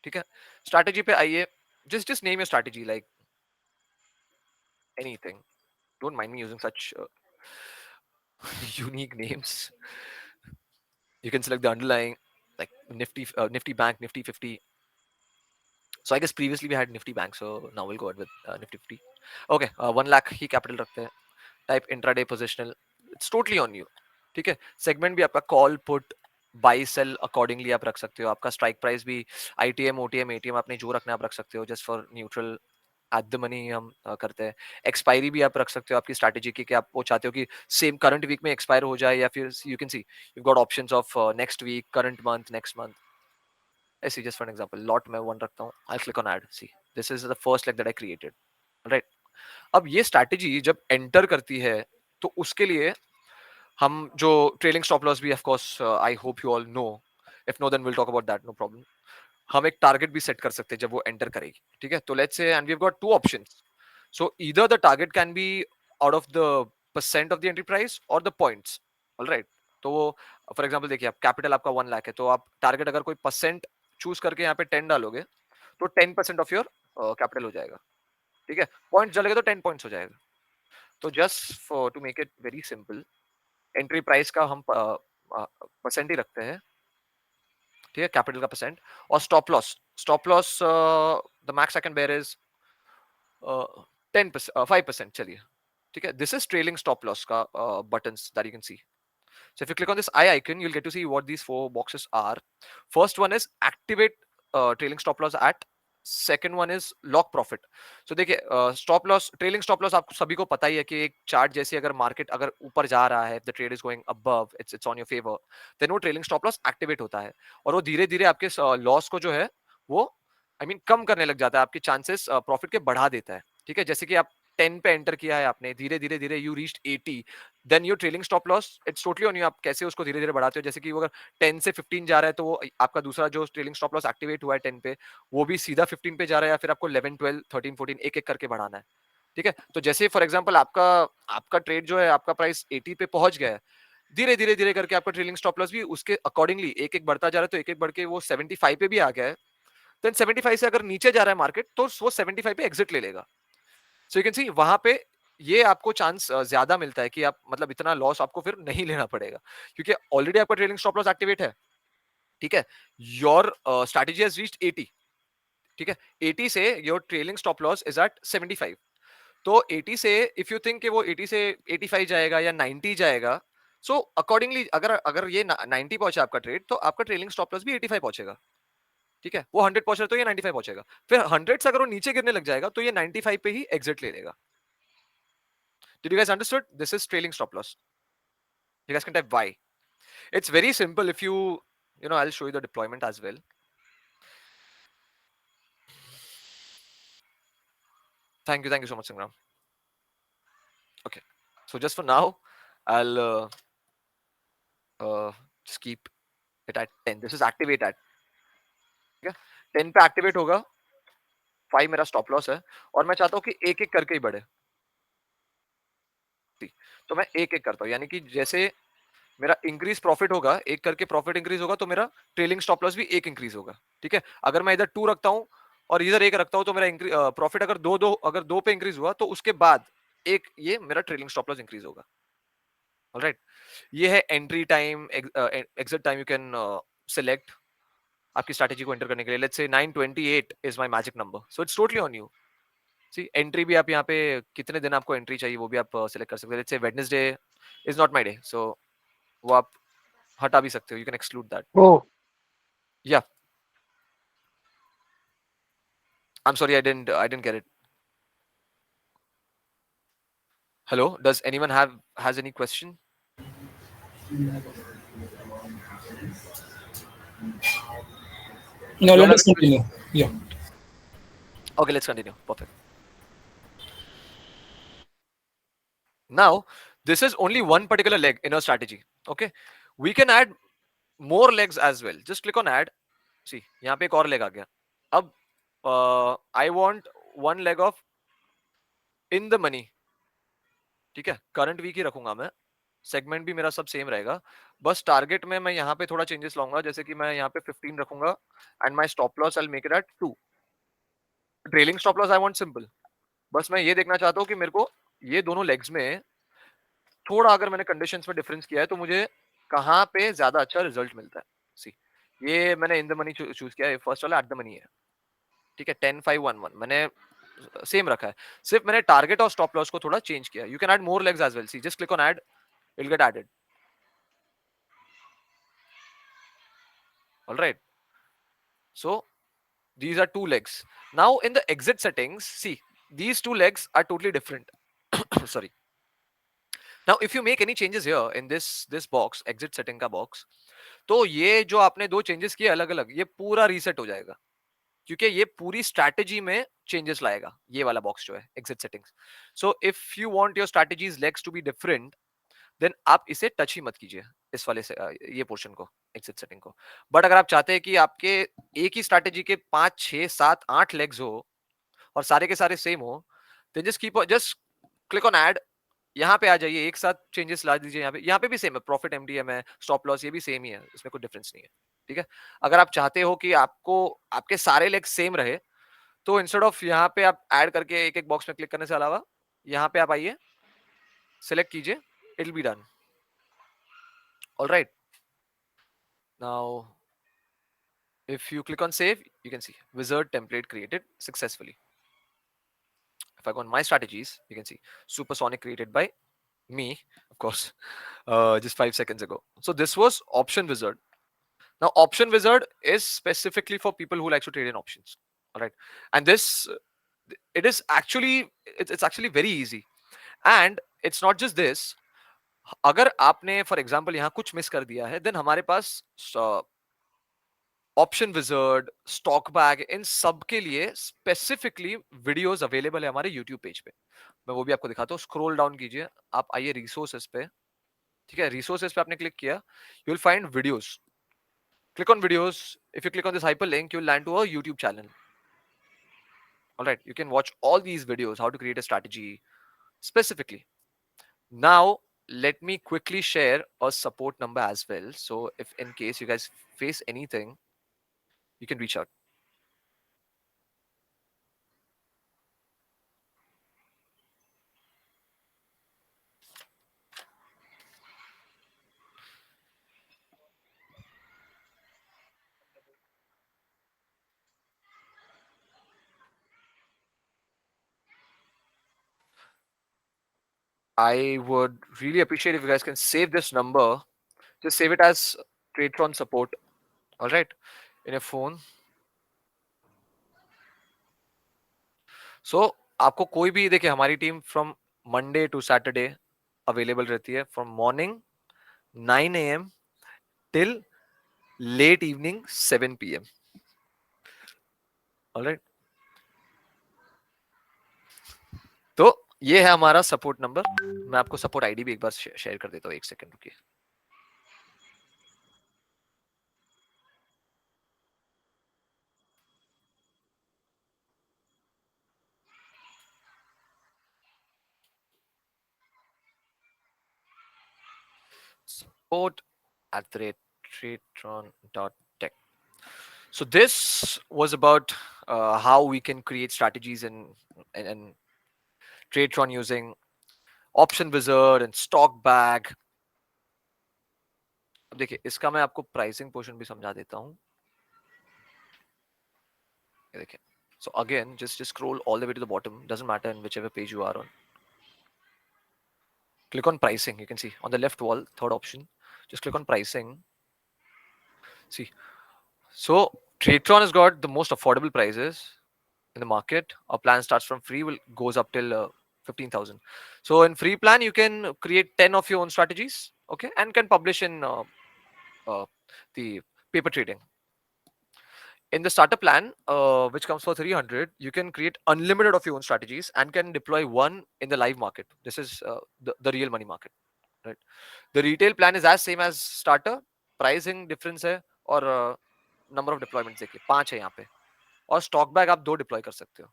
ठीक है, स्ट्रैटेजी पे आइए, just name your strategy like anything, don't mind me using such unique names. You can select the underlying, like Nifty Bank, Nifty 50. So I guess previously we had Nifty Bank, so now we'll go ahead with Nifty 50. Okay, 1 lakh he capital रखते हैं, type intraday positional, it's totally on you. ठीक है, segment भी आपका call put buy sell accordingly आप रख सकते हो, आपका स्ट्राइक प्राइस भी आईटीएम ओटीएम एटीएम आपने जो रखना आप रख सकते हो, just for neutral at the money हम करते हैं। एक्सपायरी भी आप रख सकते हो आपकी स्ट्रैटेजी की, कि आप वो चाहते हो कि सेम करंट वीक में एक्सपायर हो जाए, या फिर you can see you got options of next week, current month, next month, ऐसे। जस्ट फॉर एग्जांपल लॉट में 1 रखता हूँ, I click on add, see this is the first leg that I created. Right, अब ये strategy जब enter करती है तो उसके लिए हम जो ट्रेलिंग स्टॉप लॉस भी of course I hope you all know, if no then will talk about that, no problem. हम एक टारगेट भी सेट कर सकते हैं जब वो एंटर करेगी। ठीक है, तो let's say and we have got 2 options, so either the target can be out of the percent of the entry price और द पॉइंट्स। ऑलराइट, तो वो फॉर एग्जांपल देखिए, आप कैपिटल आपका 1 लाख है, तो आप टारगेट अगर कोई परसेंट चूज करके यहाँ पे 10 डालोगे तो 10% ऑफ योर कैपिटल हो जाएगा, ठीक है। पॉइंट डालोगे तो 10 पॉइंट्स हो जाएगा। तो just for to make it very simple, entry price का हम परसेंट ही रखते हैं, ठीक है, कैपिटल का परसेंट। और stop loss the max I can bear is 10%, 5%, चलिए, ठीक है। This is trailing stop loss का buttons that you can see. So if you click on this eye icon, you'll get to see what these 4 boxes are. First one is activate trailing stop loss at. Second one is lock profit. So देखिए, stop loss, trailing stop loss आपको सभी को पता ही है कि एक chart जैसे अगर मार्केट अगर ऊपर जा रहा है, the trade is going above, it's on your favour, then वो ट्रेलिंग स्टॉप लॉस एक्टिवेट होता है और वो धीरे धीरे आपके लॉस को जो है वो कम करने लग जाता है, आपके चांसेस प्रॉफिट के बढ़ा देता है, ठीक है। जैसे कि आप 10 पे एंटर किया है आपने, धीरे धीरे धीरे you reached 80, then your trailing stop loss it's totally on you, आप कैसे उसको धीरे धीरे बढ़ाते हो। जैसे कि वो अगर 10 से 15 जा रहा है तो वो आपका दूसरा जो ट्रेलिंग स्टॉप लॉस एक्टिवेट हुआ है 10 पे, वो भी सीधा 15 पे जा रहा है, या फिर आपको 11 12 13 14 एक एक करके बढ़ाना है, ठीक है। तो जैसे फॉर एग्जांपल आपका आपका ट्रेड जो है, आपका प्राइस 80 पे पहुंच गया है, धीरे धीरे धीरे करके आपका ट्रेलिंग स्टॉप लॉस भी उसके अकॉर्डिंगली एक एक बढ़ता जा रहा है, तो एक एक बढ़ के वो 75 पे भी आ गया है। देन 75 से अगर नीचे जा रहा है मार्केट तो वो 75 पे एग्जिट ले लेगा। सो यू कैन सी वहां पे ये आपको चांस ज्यादा मिलता है कि आप मतलब इतना लॉस आपको फिर नहीं लेना पड़ेगा, क्योंकि ऑलरेडी आपका ट्रेलिंग स्टॉप लॉस एक्टिवेट है, ठीक है। योर स्ट्रैटेजी हैज रीच्ड 80, ठीक है। 80 से your trailing stop loss is at 75। तो 80 से इफ यू थिंक कि वो 80 से 85 जाएगा या 90 जाएगा, सो अकॉर्डिंगली अगर अगर ये 90 पहुंचा आपका ट्रेड, तो आपका ट्रेलिंग स्टॉप लॉस भी 85 पहुंचेगा, ठीक है। वो 100 पहुंच रहा है तो ये 95 पहुंचेगा। फिर 100 से अगर वो नीचे गिरने लग जाएगा तो ये 95 पे ही एग्जिट ले लेगा। Did you guys understood? This is trailing stop loss. You guys can type Y. It's very simple. If I'll show you the deployment as well. Thank you so much, Sangram. Okay, so just for now, I'll just keep it at 10. This is activate at. ठीक है, 10 पे activate होगा, 5 मेरा stop loss है, और मैं चाहता हूँ कि एक एक करके ही बढ़े, तो मैं एक एक करता हूँ, यानी कि जैसे मेरा इंक्रीज प्रॉफिट होगा, एक करके प्रॉफिट इंक्रीज होगा, तो मेरा ट्रेलिंग स्टॉप लॉस भी एक इंक्रीज होगा, ठीक है। अगर मैं इधर 2 रखता हूँ और इधर 1 रखता हूँ, तो मेरा प्रॉफिट अगर दो पे इंक्रीज हुआ, तो उसके बाद एक ये मेरा ट्रेलिंग स्टॉप लॉस इंक्रीज होगा। ऑलराइट, ये है entry time, exit time, you can select आपकी स्ट्रैटेजी को एंटर करने के लिए। Let's say 928 is my magic number, so it's totally on you. See entry भी आप यहाँ पे कितने दिन आपको एंट्री चाहिए वो भी आप सिलेक्ट कर सकते हैं। Let's say Wednesday is not my day, so वो आप हटा भी सकते हो, you can exclude that. Oh, Yeah, I'm sorry, I didn't get it. Hello, does anyone has any question? no, You all let have us any question? continue. Yeah. Okay, let's continue. Perfect. Now, this is only one particular leg in our strategy. Okay, we can add more legs as well. Just click on add. See, यहाँ पे एक और leg आ गया। अब I want one leg of in the money, ठीक है। Current week ही रखूंगा मैं, सेगमेंट भी मेरा सब सेम रहेगा, बस टारगेट में मैं यहाँ पे थोड़ा चेंजेस लाऊंगा, जैसे कि मैं यहाँ पे 15 रखूंगा and my stop loss I will make it at 2। Trailing stop loss I want simple, बस मैं ये देखना चाहता हूँ कि मेरे को ये दोनों लेग्स में थोड़ा अगर मैंने कंडीशंस में डिफरेंस किया है तो मुझे कहाँ पे ज्यादा अच्छा रिजल्ट मिलता है। सी, ये मैंने इन द मनी चूज किया है, फर्स्ट वाला एट द मनी है, ठीक है। 10 5 1 1 मैंने सेम रखा है, सिर्फ मैंने टारगेट और स्टॉप लॉस को थोड़ा चेंज किया। You can add more legs as well, see just click on add, it will get added. All right, so these are 2 legs. Now in the exit settings, see, these 2 legs are totally different. Sorry. Now if you make any changes here in this box, exit setting का box, तो ये जो आपने 2 changes किए अलग अलग, ये पूरा रीसेट हो जाएगा, क्योंकि ये पूरी स्ट्रैटेजी में चेंजेस लाएगा, ये वाला बॉक्स जो है exit settings. So if you want your strategies legs to be different, then आप इसे टच ही मत कीजिए, इस वाले से ये पोर्शन को, एग्जिट सेटिंग को। बट अगर आप चाहते हैं कि आपके एक ही स्ट्रैटेजी के 5 6 7 8 लेग्स हो और सारे के सारे सेम हो, then just click on add, यहाँ पे आ जाइए, एक साथ चेंजेस ला दीजिए। यहाँ पे भी सेम है, प्रॉफिट एमडीएम है, स्टॉप लॉस ये भी सेम ही है, इसमें कोई डिफरेंस नहीं है। ठीक है, अगर आप चाहते हो कि आपको आपके सारे लेग सेम रहे, तो इंस्टेड ऑफ यहाँ पे आप ऐड करके एक एक बॉक्स में क्लिक करने से अलावा यहाँ पे आप आइए, सिलेक्ट कीजिए, it will be done. Alright, now if you click on save, you can see wizard template created successfully. If I go on my strategies, you can see supersonic created by me, of course, just 5 seconds ago. So this was option wizard. Now option wizard is specifically for people who like to trade in options. All right, and this it is actually it's actually very easy, and it's not just this. अगर आपने for example यहाँ कुछ miss कर दिया है, then हमारे पास option wizard, stock bag, इन सब के लिए स्पेसिफिकली वीडियोस अवेलेबल है हमारे यूट्यूब पेज पे. मैं वो भी आपको दिखाता हूँ. स्क्रॉल डाउन कीजिए, आप आइए रिसोर्सेस पे. ठीक है, रिसोर्सेस पे आपने क्लिक किया, you will find videos. Click on videos. If you click on this hyperlink, you will land to a YouTube channel. Alright, you can watch all these videos, how to create a strategy specifically. Now let me quickly share a support number as well, so if in case you guys face anything, you can reach out. I would really appreciate if you guys can save this number. Just save it as Tradetron support. All right, in your phone. So आपको कोई भी देखिए, हमारी team from Monday to Saturday available रहती है, from morning 9 a.m. till late evening 7 p.m. All right. तो ये है हमारा सपोर्ट नंबर. मैं आपको सपोर्ट आईडी भी एक बार शेयर कर देता हूँ. एक सेकंड रुकिए. support@tradetron.tech. So this was about how we can create strategies in Tradetron using option wizard and stock bag. अब देखिए, इसका मैं आपको प्राइसिंग पोर्शन भी समझा देता हूँ. ये देखिए. So again, just scroll all the way to the bottom. Doesn't matter in whichever page you are on. Click on pricing. You can see on the left wall, third option. Just click on pricing. See, so Tradetron has got the most affordable prices in the market. Our plan starts from free, will goes up till 15,000. So in free plan, you can create 10 of your own strategies, okay, and can publish in the paper trading. In the starter plan, which comes for 300, you can create unlimited of your own strategies and can deploy one in the live market. This is the real money market, right? The retail plan is as same as starter. Pricing difference है, और number of deployment देखिए 5 है यहाँ पे, और stock bag आप 2 deploy कर सकते हो.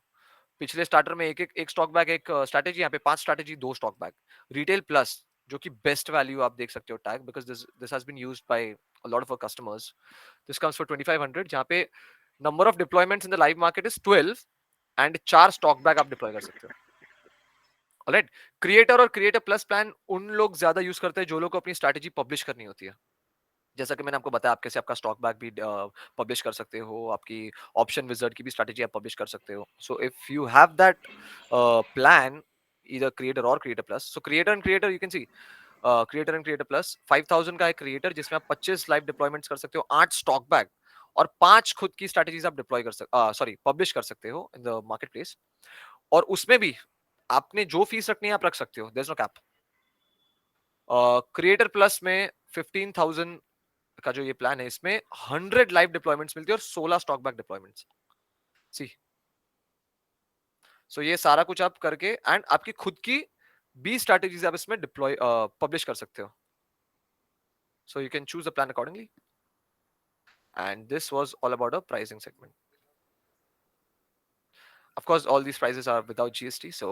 पिछले स्टार्टर में एक स्टॉक बैग, एक स्ट्रैटेजी, यहाँ पे 5 strategy, 2 stock bag. Retail plus, जो कि बेस्ट वैल्यू आप देख सकते हो tag, because this has been used by a lot of our customers. This comes for 2500, जहाँ पे number of deployments in the live market is 12 and 4 stock bag आप deploy कर सकते हो. ऑलराइट, क्रिएटर और क्रिएटर प्लस प्लान उन लोग ज्यादा यूज करते हैं जो लोग को अपनी स्ट्रैटेजी पब्लिश करनी होती है. जैसा कि मैंने आपको बताया, आप कैसे आपका स्टॉक बैग भी पब्लिश कर सकते हो, आपकी ऑप्शन विजर्ड की भी स्ट्रैटेजी आप पब्लिश कर सकते हो. सो if you have that plan, either creator or creator plus, so creator and creator, you can see creator and creator plus 5000 का एक क्रिएटर जिसमें आप 25 लाइव डिप्लॉयमेंट्स कर सकते हो, 8 स्टॉक बैग और 5 खुद की स्ट्रैटेजीज आप डिप्लॉय कर सकते, सॉरी पब्लिश कर सकते हो इन द मार्केट प्लेस. और उसमें भी आपने जो फीस रखनी है आप रख सकते हो, there is no cap. Creator plus में 15,000 का जो ये प्लान है, इसमें 100 लाइव डिप्लॉयमेंट्स मिलती है और 16 स्टॉक बैक डिप्लॉयमेंट्स. सी, सो ये सारा कुछ आप करके एंड आपकी खुद की 20 स्ट्रैटेजीज आप इसमें डिप्लॉय पब्लिश कर सकते हो. So you can choose the plan accordingly. And this was all about a pricing segment. Of course, all these prices are without GST. So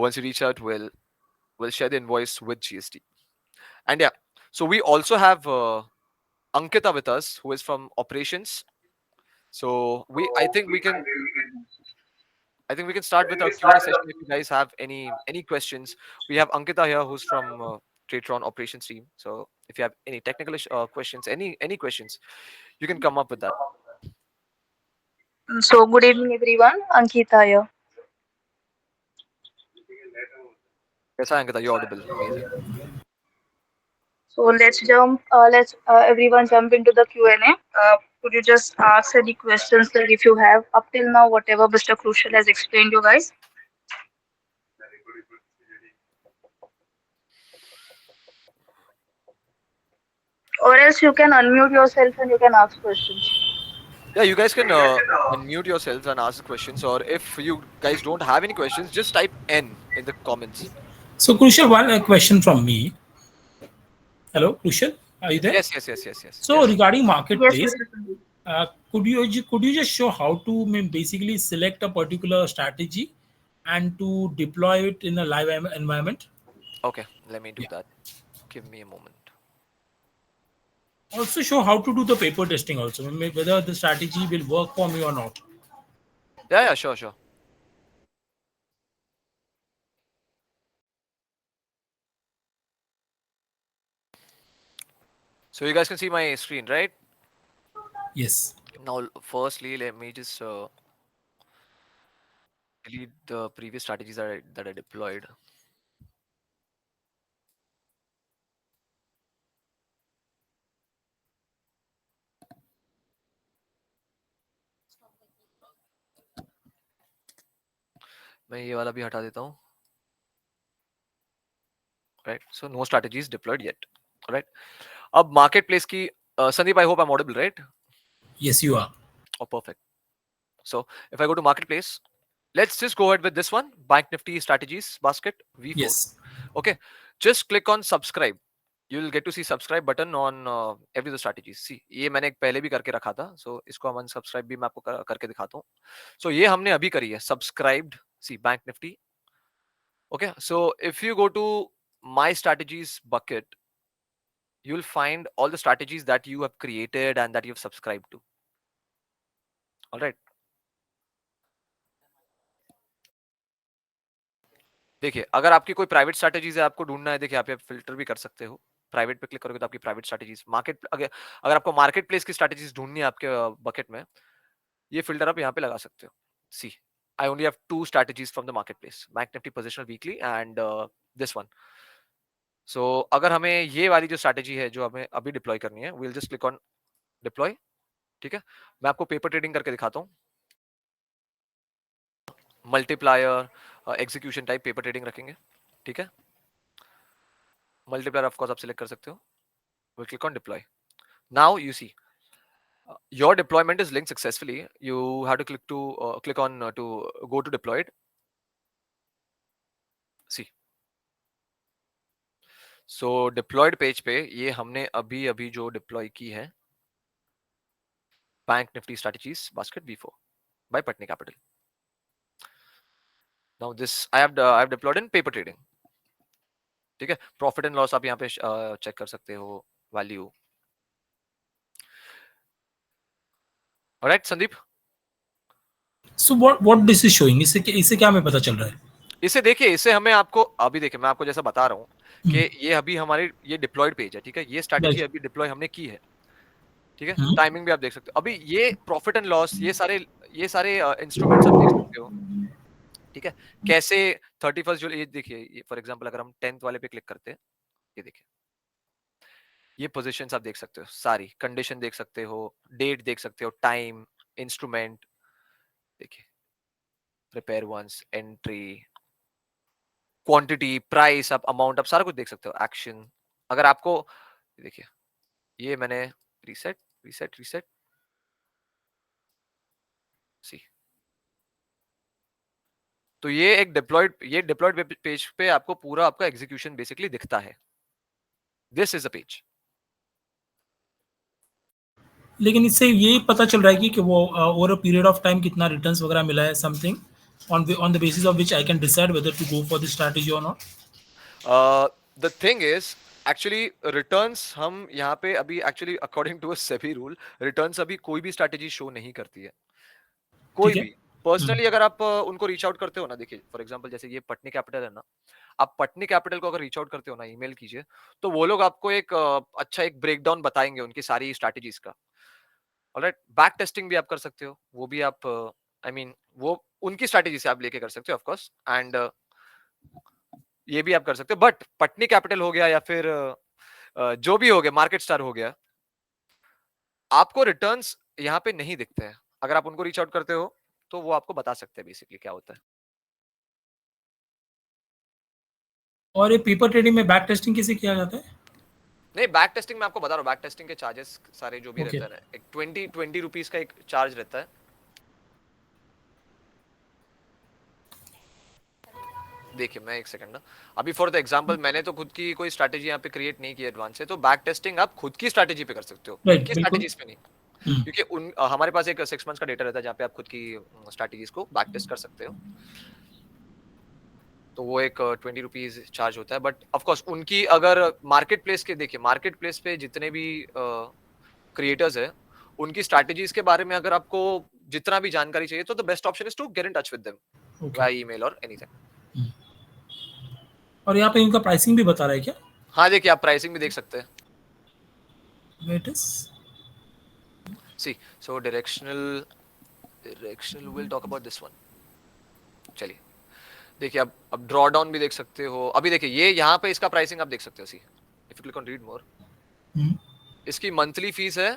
once you reach out, we'll share the invoice with GST. And yeah, so we also have Ankita with us, who is from operations. So I think we can start with our Q&A session if you guys have any questions. We have Ankita here, who's from Tratron operations team. So if you have any technical questions, any questions, you can come up with that. So, good evening, everyone. Ankita here. Yes, hi, Ankita, you're audible. Amazing. So, let's everyone jump into the Q&A. Could you just ask any questions that if you have up till now, whatever Mr. Crucial has explained you guys, or else you can unmute yourself and you can ask questions. Yeah, you guys can unmute yourselves and ask questions, or if you guys don't have any questions, just type N in the comments. So, Crucial, one question from me. Hello, Crucial, are you there? So, Yes. regarding Yes, marketplace, Mr. Sandeep. could you just show how to basically select a particular strategy and to deploy it in a live environment? Okay, let me do Yeah. that. Give me a moment. Also, show how to do the paper testing. Also, whether the strategy will work for me or not. Yeah, sure. So you guys can see my screen, right? Yes. Now, firstly, let me just delete the previous strategies that I deployed. मैं ये वाला भी हटा देता हूँ. Right. So no strategies deployed yet. Right. अब marketplace की Sandeep, I hope I'm audible, right? Yes, you are. Oh, perfect. So if I go to marketplace, let's just go ahead with this one, Bank Nifty strategies basket V4. Yes. Okay. Just click on subscribe. You will get to see subscribe button on every of the strategies. See, ये मैंने एक पहले भी करके रखा था. So इसको हम unsubscribe भी मैं आपको करके दिखाता हूँ. So ये हमने अभी करी है. Subscribed. See, Bank Nifty. Okay. So if you go to my strategies bucket, you'll find all the strategies that you have created and that you've subscribed to. All right. देखिए, अगर आपकी कोई प्राइवेट स्ट्रैटेजीज है, आपको ढूंढना है, देखिए आप फिल्टर भी कर सकते हो. प्राइवेट पे क्लिक करोगे तो आपकी प्राइवेट स्ट्रैटेजीज, मार्केट अगर आपको मार्केट प्लेस की स्ट्रैटेजीज ढूंढनी है आपके बकेट में, ये फिल्टर आप यहाँ पे लगा सकते हो. See, I only have 2 strategies from the market place, bank Nifty positional weekly and this one. So अगर हमें ये वाली जो स्ट्रैटेजी है जो हमें अभी डिप्लॉय करनी है, we will just click on deploy. ठीक है, मैं आपको पेपर ट्रेडिंग करके दिखाता हूँ. Multiplier execution type paper trading रखेंगे. ठीक है, मल्टीप्लायर ऑफ कोर्स आप सिलेक्ट कर सकते हो. we'll click on deploy. Now you see your deployment is linked successfully. You have to click on to go to deployed. See, so deployed page पे ये हमने अभी जो डिप्लॉय की है, bank Nifty strategies basket V4 by Patni Capital. Now this I have deployed in paper trading. ठीक है, profit and loss आप यहाँ पे चेक कर सकते हो, value. Alright Sandeep. So what this is showing? इससे क्या हमें पता चल रहा है? इसे देखिए, इसे हमें आपको अभी देखिए, मैं आपको जैसा बता रहा हूँ कि ये अभी हमारे ये डिप्लॉयड पेज है. ठीक है, ये स्ट्रैटेजी अभी डिप्लॉय हमने की है. ठीक है, टाइमिंग भी आप देख सकते हो. अभी ये प्रॉफिट एंड लॉस, ये सारे इंस्ट्रूमेंट्स आप देख सकते हो. ठीक है, कैसे 31 जुलाई, ये देखिए, फॉर एग्जांपल अगर हम 10th वाले पे क्लिक करते हैं, ये देखिए, ये पोजीशंस आप देख सकते हो, सारी कंडीशन देख सकते हो, डेट देख सकते हो, टाइम, इंस्ट्रूमेंट, देखिए, prepare once, entry, quantity, price, आप अमाउंट, आप सारा कुछ देख सकते हो. एक्शन, अगर आपको देखिए, ये मैंने रीसेट सी, तो ये एक डिप्लॉयड पेज पे आपको पूरा आपका एग्जीक्यूशन बेसिकली दिखता है. This is a page. लेकिन इससे ये पता चल रहा है कि वो over a period of time कितना रिटर्न्स वगैरह मिला है, something on the basis of which I can decide whether to go for the strategy or not. The thing is, actually returns हम यहाँ पे अभी actually according to SEBI rule returns अभी कोई भी स्ट्रैटेजी शो नहीं करती है, कोई ठीक है। भी। पर्सनली अगर आप उनको रीच आउट करते हो ना, देखिए फॉर एग्जांपल जैसे ये पटनी कैपिटल है ना, आप पटनी कैपिटल को अगर रीच आउट करते हो ना, ईमेल कीजिए, तो वो लोग आपको एक अच्छा एक ब्रेकडाउन बताएंगे उनकी सारी स्ट्रैटेजीज का। ऑलराइट, बैक टेस्टिंग भी आप कर सकते हो, वो भी आप आई मीन वो उनकी स्ट्रैटेजी से आप लेके कर सकते हो ऑफ कोर्स, एंड ये भी आप कर सकते हो। बट पटनी कैपिटल हो गया या फिर जो भी हो गया, मार्केट स्टार हो गया, आपको रिटर्न्स यहाँ पे नहीं दिखते हैं। अगर आप उनको रीच आउट करते हो तो वो आपको बता सकते हैं बेसिकली क्या होता है। और ये पेपर ट्रेडिंग में बैक टेस्टिंग कैसे किया जाता है? नहीं, बैक टेस्टिंग में आपको बता रहा हूँ, बैक टेस्टिंग के चार्जेस सारे जो भी ओके। रहता है ना, एक 20 रुपीज का एक चार्ज रहता है। देखिए मैं एक सेकंड ना, अभी फॉर द एग्जांपल मैंने तो खुद की कोई स्ट्रैटेजी यहाँ पे क्रिएट नहीं की एडवांस से, तो बैक टेस्टिंग आप खुद की स्ट्रैटेजी पे कर सकते हो, राइट, उनकी बिल्कुल। स्ट्रैटेजीज पे नहीं। क्योंकि हमारे पास एक 6 मंथ्स का डेटा रहता है जहाँ पे आप खुद की स्ट्रैटेजीज को बैक टेस्ट कर सकते हो, तो वो एक 20 रुपीज चार्ज होता है। बट ऑफ कोर्स उनकी अगर मार्केट प्लेस के, देखिए मार्केट प्लेस पे जितने भी क्रिएटर्स है, उनकी स्ट्रैटेजीज के बारे में अगर आपको जितना भी जानकारी चाहिए, तो the best option is to get in touch with them okay. By email और एनीथिंग। और यहाँ पे इनका प्राइसिंग भी बता रहा है क्या? हाँ देखिए, आप प्राइसिंग भी देख सकते हैं। Wait is see so directional will talk about this one. चलिए देखिए, अब ड्रॉ डाउन भी देख सकते हो। अभी देखिए ये यहाँ पे इसका प्राइसिंग आप देख सकते हो। See if you click on read more, इसकी मंथली फीस है,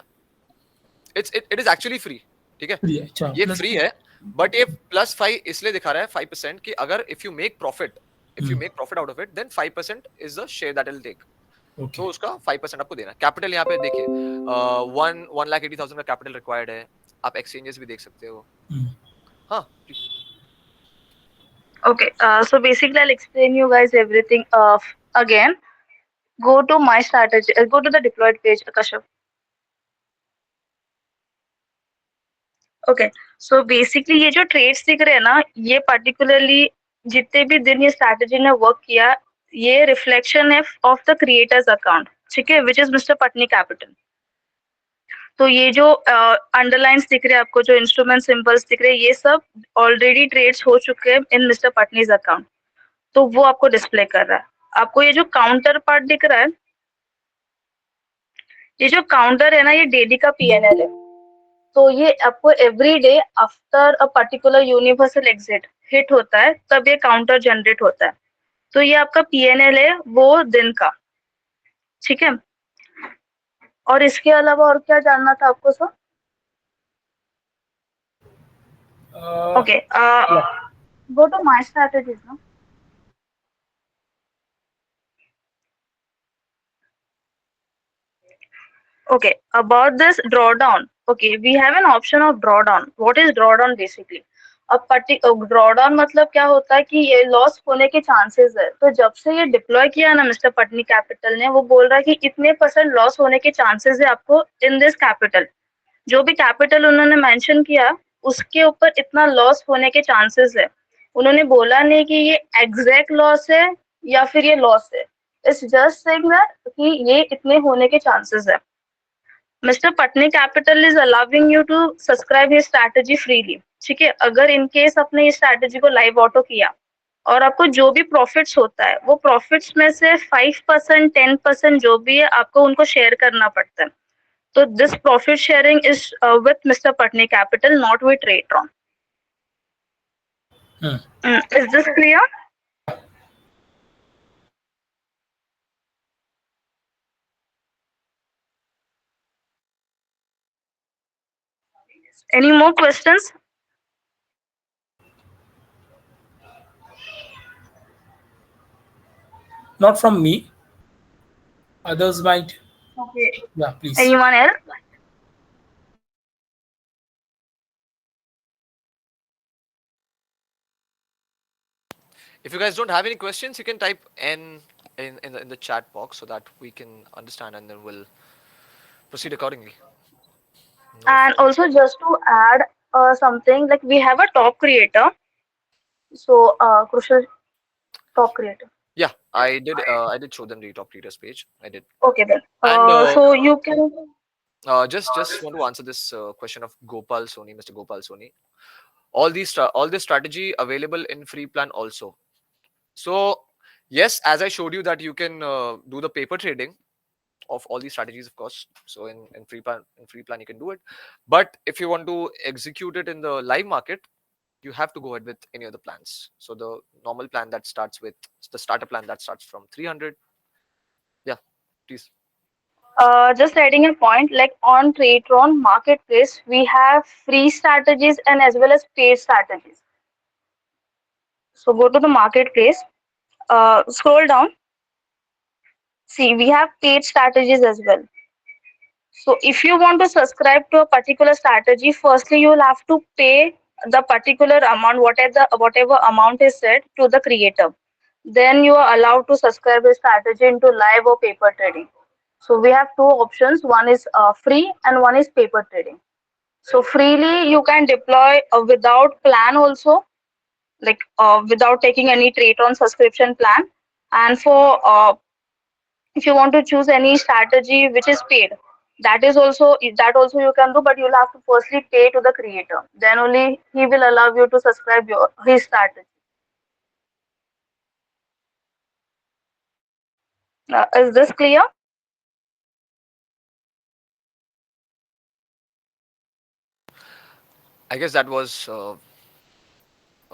इट इज एक्चुअली फ्री, ठीक है, फ्री है। अच्छा, ये प्लस फ्री है, बट ये +5 इसलिए दिखा रहा है 5% कि अगर if you make profit out of it, then 5% is the share that will take. Okay. तो उसका 5% आपको देना है। कैपिटल यहाँ पे देखिए 1,80,000 का कैपिटल रिक्वायर्ड है। आप एक्सचेंजेस भी देख सकते हो। हाँ Okay, so basically I'll explain you guys everything again. Go to my strategy, go to the deployed page, Akashav. Okay, so basically ये जो ट्रेड्स दिख रहे हैं ना, ये particularly जितने भी दिन ये स्ट्रैटेजी ने वर्क किया, ये रिफ्लेक्शन है ऑफ द क्रिएटर्स अकाउंट, ठीक है, which is mister Patni capital. तो ये जो अंडरलाइंस दिख रहे हैं आपको, जो इंस्ट्रूमेंट सिंबल्स दिख रहे हैं, ये सब ऑलरेडी ट्रेड्स हो चुके हैं इन मिस्टर पटनीज अकाउंट, तो वो आपको डिस्प्ले कर रहा है। आपको ये जो काउंटर पार्ट दिख रहा है, ये जो काउंटर है ना, ये डेली का पीएनएल है। तो ये आपको every day after a particular universal exit hit होता है, तब ये काउंटर जनरेट होता है। तो ये आपका पीएनएल है वो दिन का, ठीक है। और इसके अलावा और क्या जानना था आपको sir? Okay, go to my strategies ना। Okay, about this drawdown. Okay, we have an option of drawdown. What is drawdown basically? अब ड्रॉडाउन मतलब क्या होता है कि ये लॉस होने के चांसेस है। तो जब से ये डिप्लॉय किया ना मिस्टर पटनी कैपिटल ने, वो बोल रहा है कि इतने % लॉस होने के चांसेस है आपको इन दिस कैपिटल। जो भी कैपिटल उन्होंने मेंशन किया, उसके ऊपर इतना लॉस होने के चांसेस है। उन्होंने बोला नहीं कि ये एग्जैक्ट लॉस है या फिर ये लॉस है। इट्स जस्ट सेइंग दैट कि ये इतने होने के चांसेस है। Mister Patni Capital is allowing you to subscribe his strategy freely, ठीक है। अगर इन केस आपने ये स्ट्रैटेजी को लाइव ऑटो किया और आपको जो भी प्रॉफिट्स होता है, वो प्रॉफिट्स में से 5% 10% जो भी है, आपको उनको शेयर करना पड़ता है। तो this profit sharing is with mister Patni capital, not with Tradetron. Is this clear? Any more questions? Not from me. Others might. Okay. Yeah, please. Anyone else? if you guys don't have any questions, you can type N in the chat box so that we can understand, and then we'll proceed accordingly. And also just to add something, like we have a top creator. So Kushal, top creator. Yeah, I did show them the top leaders page. I did. Okay then. And So you can. just want to answer this question of Gopal Soni, Mr. Gopal Soni. All this strategy available in free plan also. So yes, as I showed you that you can do the paper trading of all these strategies, of course. So in free plan you can do it. But if you want to execute it in the live market, you have to go ahead with any other plans. So the normal plan that starts with the starter plan that starts from 300. Yeah, please. Just adding a point, like on Tradetron Marketplace, we have free strategies and as well as paid strategies. So go to the marketplace, scroll down. See, we have paid strategies as well. So if you want to subscribe to a particular strategy, firstly you will have to pay the particular amount, whatever amount is set to the creator. Then you are allowed to subscribe the strategy into live or paper trading. So we have two options. One is free and one is paper trading. So freely you can deploy without plan also, like without taking any trade on subscription plan. And for if you want to choose any strategy which is paid, that also you can do, but you'll have to firstly pay to the creator. Then only he will allow you to subscribe his strategy. Is this clear? I guess that was a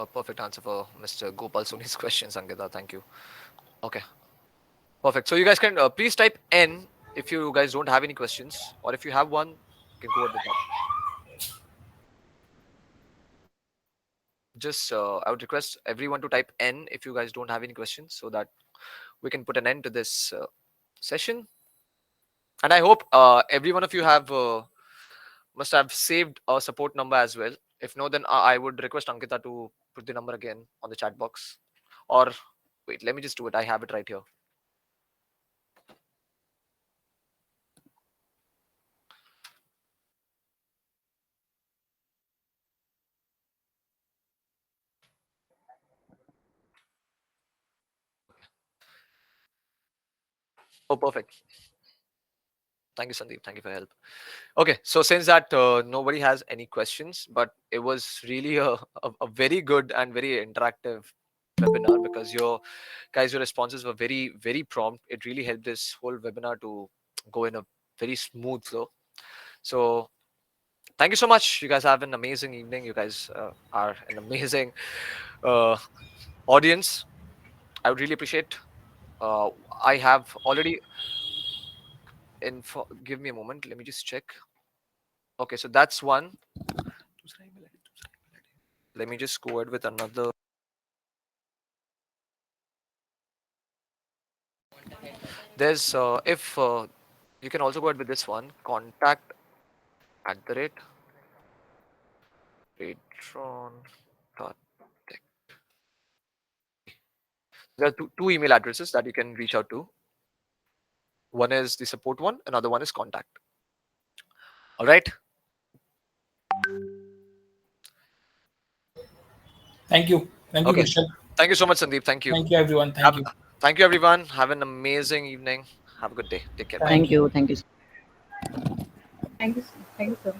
perfect answer for Mr. Gopal Soni's question, Sanketa. Thank you. Okay, perfect. So you guys can please type N if you guys don't have any questions, or if you have one, you can go ahead with that. Just I would request everyone to type N if you guys don't have any questions, so that we can put an end to this session. And I hope every one of you have must have saved our support number as well. If no, then I would request Ankita to put the number again on the chat box. Or wait, let me just do it. I have it right here. Oh, perfect. Thank you, Sandeep. Thank you for your help. Okay, so since that nobody has any questions, but it was really a very good and very interactive webinar, because your responses were very, very prompt. It really helped this whole webinar to go in a very smooth flow. So thank you so much. You guys have an amazing evening. You guys are an amazing audience. I would really appreciate. I have already give me a moment. Let me just check. Okay, so that's one. Let me just go ahead with another. There's if you can also go ahead with this one, contact @ Tradetron.tech. There are two email addresses that you can reach out to. One is the support one, another one is contact. All right. Thank you. Thank you, Okay. Christian. Thank you so much, Sandeep. Thank you. Thank you, everyone. Thank you. Thank you, everyone. Have an amazing evening. Have a good day. Take care. Bye. Thank you. Thank you. Thank you, sir.